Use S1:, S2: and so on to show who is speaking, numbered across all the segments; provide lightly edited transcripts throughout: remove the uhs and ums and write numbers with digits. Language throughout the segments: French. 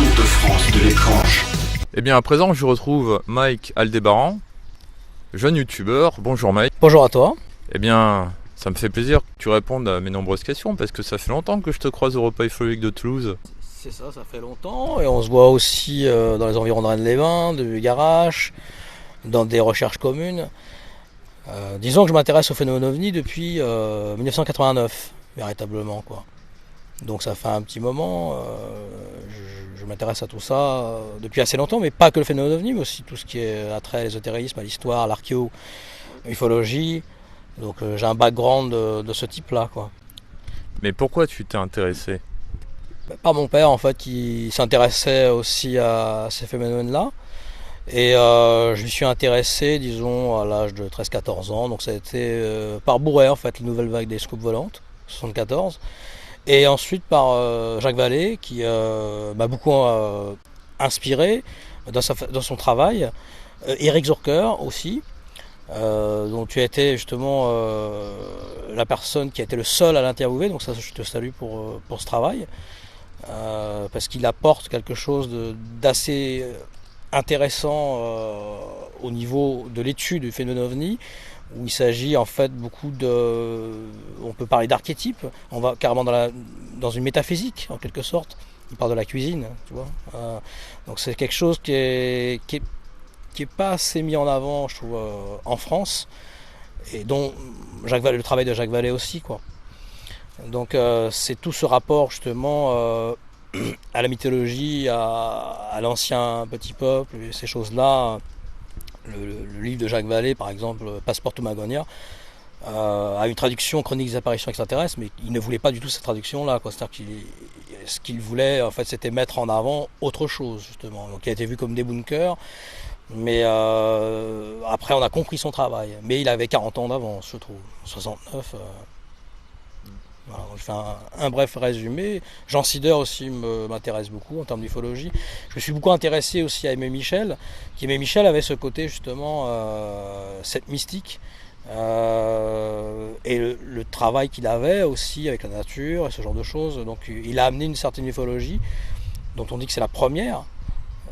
S1: Tour de France de l'étrange.
S2: Eh bien, à présent, je retrouve Mike Aldébaran, jeune youtubeur. Bonjour Mike.
S3: Bonjour à toi.
S2: Eh bien, ça me fait plaisir que tu répondes à mes nombreuses questions parce que ça fait longtemps que je te croise au repas ufologique de Toulouse.
S3: C'est ça fait longtemps et on se voit aussi dans les environs de Rennes-les-Bains, de Garache, dans des recherches communes. Disons que je m'intéresse au phénomène OVNI depuis 1989, véritablement quoi. Donc ça fait un petit moment, je m'intéresse à tout ça depuis assez longtemps, mais pas que le phénomène OVNI, mais aussi tout ce qui est attrait à l'ésotérisme, à l'histoire, à l'archéo, ufologie. Donc j'ai un background de ce type-là quoi.
S2: Mais pourquoi tu t'es intéressé ?
S3: Par mon père en fait qui s'intéressait aussi à ces phénomènes-là. Et je me suis intéressé, disons, à l'âge de 13-14 ans. Donc ça a été par Bourret, en fait, la nouvelle vague des scoops volantes, 74. Et ensuite par Jacques Vallée, qui m'a beaucoup inspiré dans son travail. Eric Zurker aussi, dont tu as été justement la personne qui a été le seul à l'interviewer. Donc ça, je te salue pour ce travail. Parce qu'il apporte quelque chose d'assez intéressant au niveau de l'étude du phénomène OVNI, où il s'agit en fait beaucoup on peut parler d'archétypes, on va carrément dans une métaphysique en quelque sorte. Il parle de la cuisine, tu vois. Donc c'est quelque chose qui est pas assez mis en avant, je trouve, en France, et dont le travail de Jacques Vallée aussi, quoi. Donc c'est tout ce rapport justement à la mythologie, à l'ancien petit peuple, ces choses-là. Le livre de Jacques Vallée, par exemple, Passeport to Magonia, a une traduction chronique des apparitions extraterrestres, mais il ne voulait pas du tout cette traduction-là, quoi. C'est-à-dire ce qu'il voulait, en fait, c'était mettre en avant autre chose, justement. Donc il a été vu comme débunker, mais après on a compris son travail. Mais il avait 40 ans d'avance, je trouve, 69. Voilà, je fais un bref résumé. Jean Sider aussi m'intéresse beaucoup en termes d'ufologie. Je me suis beaucoup intéressé aussi à Aimé Michel, qui Aimé Michel avait ce côté justement, cette mystique, et le travail qu'il avait aussi avec la nature et ce genre de choses. Donc il a amené une certaine ufologie, dont on dit que c'est la première.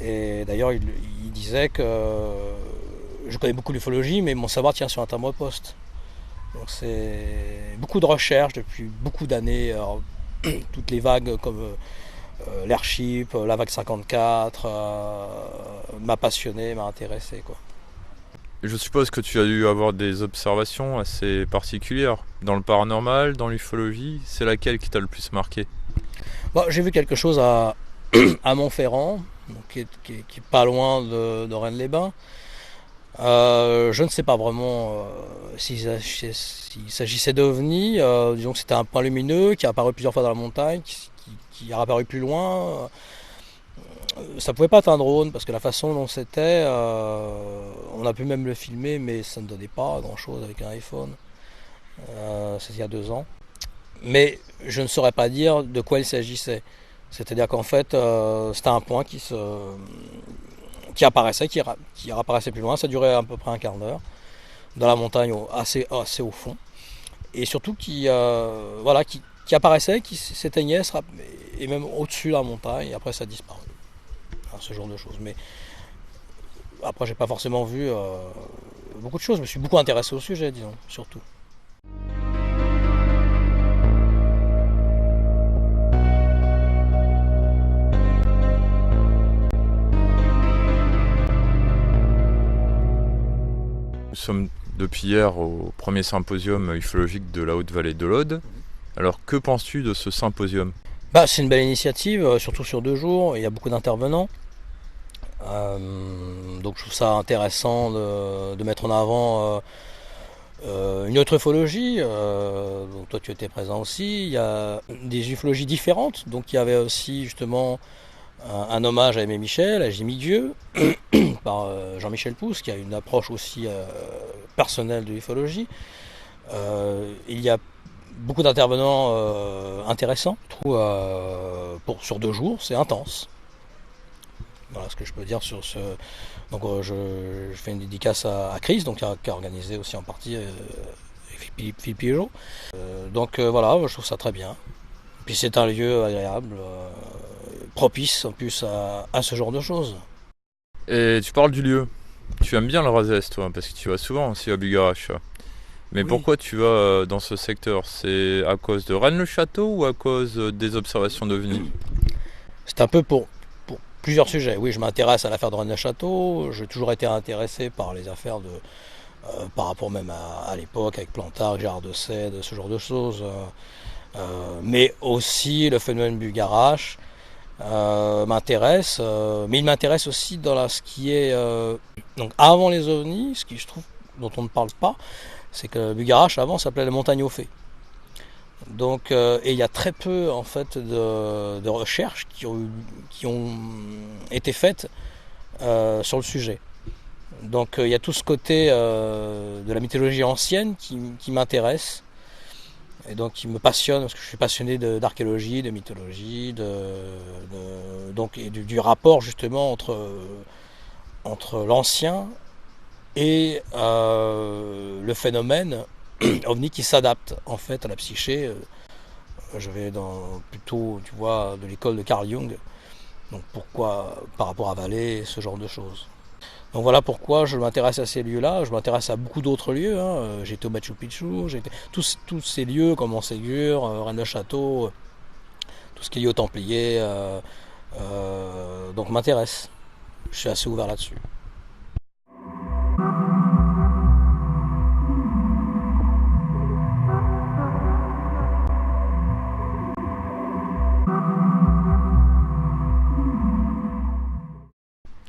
S3: Et d'ailleurs il disait que je connais beaucoup l'ufologie, mais mon savoir tient sur un timbre-poste. Donc c'est beaucoup de recherches depuis beaucoup d'années, toutes les vagues comme l'Airship, la vague 54, m'a passionné, m'a intéressé, quoi.
S2: Je suppose que tu as dû avoir des observations assez particulières dans le paranormal, dans l'ufologie. C'est laquelle qui t'a le plus marqué ?
S3: Bon, j'ai vu quelque chose à Montferrand, donc qui est pas loin de Rennes-les-Bains. Je ne sais pas vraiment s'il s'agissait d'OVNI. Disons que c'était un point lumineux qui est apparu plusieurs fois dans la montagne, qui est apparu plus loin. Ça pouvait pas être un drone parce que la façon dont c'était, on a pu même le filmer, mais ça ne donnait pas grand chose avec un iPhone. C'était il y a 2 ans. Mais je ne saurais pas dire de quoi il s'agissait. C'est-à-dire qu'en fait, c'était un point qui apparaissait, qui réapparaissait plus loin. Ça durait à peu près un quart d'heure dans la montagne assez au fond, et surtout qui apparaissait, qui s'éteignait et même au-dessus de la montagne, et après ça disparaît. Alors, ce genre de choses. Mais après j'ai pas forcément vu beaucoup de choses. Je me suis beaucoup intéressé au sujet, disons, surtout.
S2: Nous sommes depuis hier au premier symposium ufologique de la Haute-Vallée de l'Aude. Alors que penses-tu de ce symposium ?
S3: C'est une belle initiative, surtout sur 2 jours. Il y a beaucoup d'intervenants. Donc je trouve ça intéressant de mettre en avant une autre ufologie. Donc toi tu étais présent aussi. Il y a des ufologies différentes. Donc il y avait aussi justement un hommage à Aimé Michel, à Jimmy Dieu, par Jean-Michel Pousse, qui a une approche aussi personnelle de l'ufologie. Il y a beaucoup d'intervenants intéressants. Je trouve, sur 2 jours, c'est intense. Voilà ce que je peux dire sur ce. Donc je fais une dédicace à Chris, donc, qui a organisé aussi en partie Philippe Piégeot. Donc voilà, je trouve ça très bien. Puis c'est un lieu agréable, propice en plus à ce genre de choses.
S2: Et tu parles du lieu. Tu aimes bien le Razès, toi, parce que tu vas souvent aussi à Bugarache. Mais
S3: Oui.
S2: pourquoi tu vas dans ce secteur? C'est à cause de Rennes-le-Château ou à cause des observations d'OVNI?
S3: C'est un peu pour plusieurs sujets. Oui, je m'intéresse à l'affaire de Rennes-le-Château. J'ai toujours été intéressé par les affaires par rapport même à l'époque avec Plantard, Gérard de Sède, ce genre de choses. Mais aussi le phénomène Bugarache m'intéresse. Mais il m'intéresse aussi dans ce qui est donc avant les ovnis, ce qui je trouve dont on ne parle pas, c'est que Bugarache avant s'appelait la montagne aux fées. Donc, et il y a très peu en fait de recherches qui ont été faites sur le sujet. Donc il y a tout ce côté de la mythologie ancienne qui m'intéresse et donc qui me passionne parce que je suis passionné d'archéologie, de mythologie, donc, et du rapport justement entre l'ancien et le phénomène ovni qui s'adapte en fait à la psyché. Je vais plutôt, tu vois, de l'école de Carl Jung. Donc pourquoi par rapport à Vallée, ce genre de choses. Donc voilà pourquoi je m'intéresse à ces lieux-là. Je m'intéresse à beaucoup d'autres lieux. Hein. J'ai été au Machu Picchu, j'ai été tous ces lieux comme Montségur, Rennes-le-Château, tout ce qui est lié aux Templiers. Donc m'intéresse. Je suis assez ouvert là-dessus.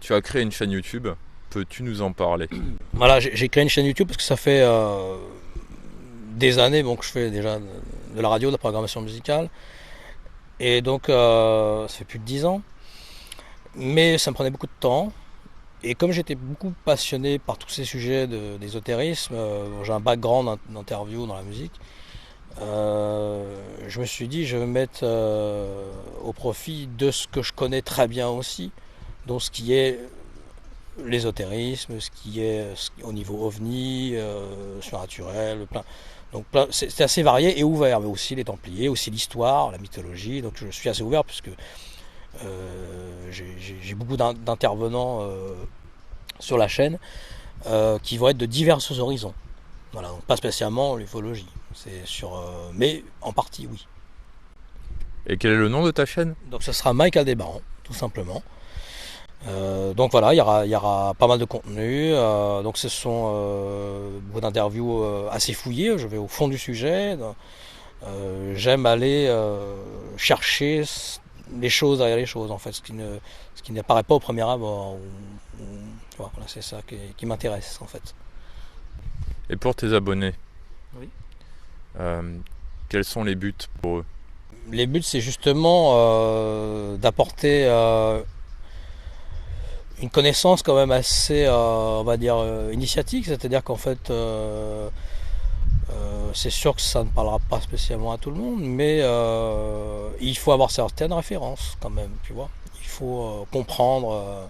S2: Tu as créé une chaîne YouTube. Peux-tu nous en parler?
S3: Voilà, j'ai créé une chaîne YouTube parce que ça fait des années que je fais déjà de la radio, de la programmation musicale. Et donc ça fait plus de 10 ans. Mais ça me prenait beaucoup de temps. Et comme j'étais beaucoup passionné par tous ces sujets d'ésotérisme, j'ai un background d'interview dans la musique, je me suis dit je vais me mettre au profit de ce que je connais très bien aussi, donc ce qui est l'ésotérisme, ce qui est au niveau ovni, surnaturel, c'est assez varié et ouvert, mais aussi les Templiers, aussi l'histoire, la mythologie, donc je suis assez ouvert puisque j'ai beaucoup d'intervenants sur la chaîne qui vont être de divers horizons. Voilà, donc pas spécialement l'ufologie, mais en partie oui.
S2: Et quel est le nom de ta chaîne?
S3: Donc ce sera Mike Aldébaran, tout simplement. Donc voilà, il y aura pas mal de contenu. Donc ce sont beaucoup d'interviews assez fouillées. Je vais au fond du sujet. J'aime aller chercher les choses derrière les choses, en fait, ce qui n'apparaît pas au premier abord. Voilà, c'est ça qui m'intéresse, en fait.
S2: Et pour tes abonnés,
S3: Oui.
S2: Quels sont les buts pour eux?
S3: Les buts, c'est justement d'apporter une connaissance quand même assez, on va dire, initiatique, c'est-à-dire qu'en fait, c'est sûr que ça ne parlera pas spécialement à tout le monde, mais il faut avoir certaines références quand même, tu vois. Il faut comprendre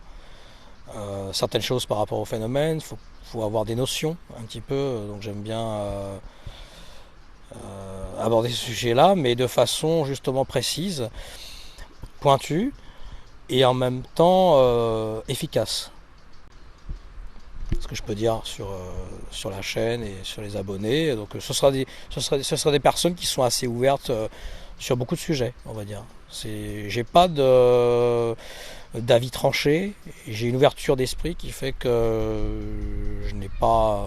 S3: certaines choses par rapport au phénomène, il faut avoir des notions un petit peu, donc j'aime bien aborder ce sujet-là, mais de façon justement précise, pointue, et en même temps efficace. Ce que je peux dire sur la chaîne et sur les abonnés. Donc ce sera des personnes qui sont assez ouvertes sur beaucoup de sujets, on va dire. J'ai pas d'avis tranché, j'ai une ouverture d'esprit qui fait que je n'ai pas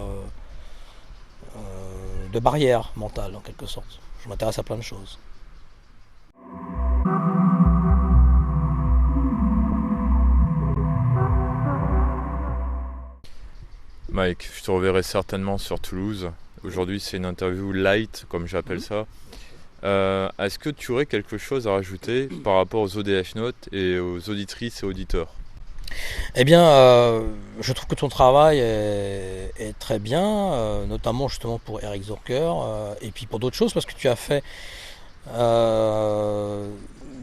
S3: de barrière mentale en quelque sorte. Je m'intéresse à plein de choses.
S2: Mike, je te reverrai certainement sur Toulouse. Aujourd'hui, c'est une interview light, comme j'appelle ça. Est-ce que tu aurais quelque chose à rajouter par rapport aux ODF Notes et aux auditrices et auditeurs?
S3: Eh bien, je trouve que ton travail est très bien, notamment justement pour Eric Zorker, et puis pour d'autres choses, parce que tu as fait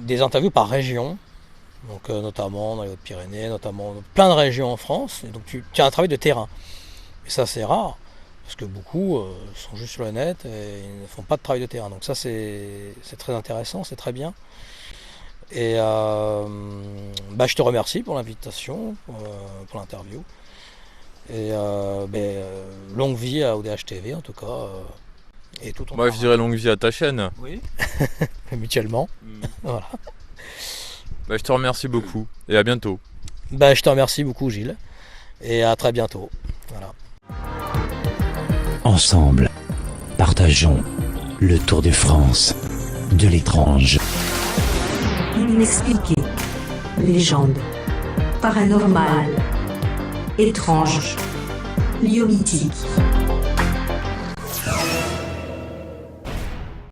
S3: des interviews par région, donc notamment dans les Hautes-Pyrénées, notamment dans plein de régions en France, et donc tu as un travail de terrain. Et ça, c'est rare, parce que beaucoup sont juste sur le net et ils ne font pas de travail de terrain. Donc ça, c'est très intéressant, c'est très bien. Et je te remercie pour l'invitation, pour l'interview. Et longue vie à ODH TV en tout cas. Et tout ton
S2: Moi, je
S3: travail.
S2: dirais longue vie à ta chaîne.
S3: Oui, mutuellement. Voilà.
S2: Je te remercie beaucoup et à bientôt.
S3: Je te remercie beaucoup Gilles. Et à très bientôt. Voilà.
S4: Ensemble, partageons le Tour de France de l'étrange.
S5: Inexpliqué, légende, paranormal, étrange, lieu mythique.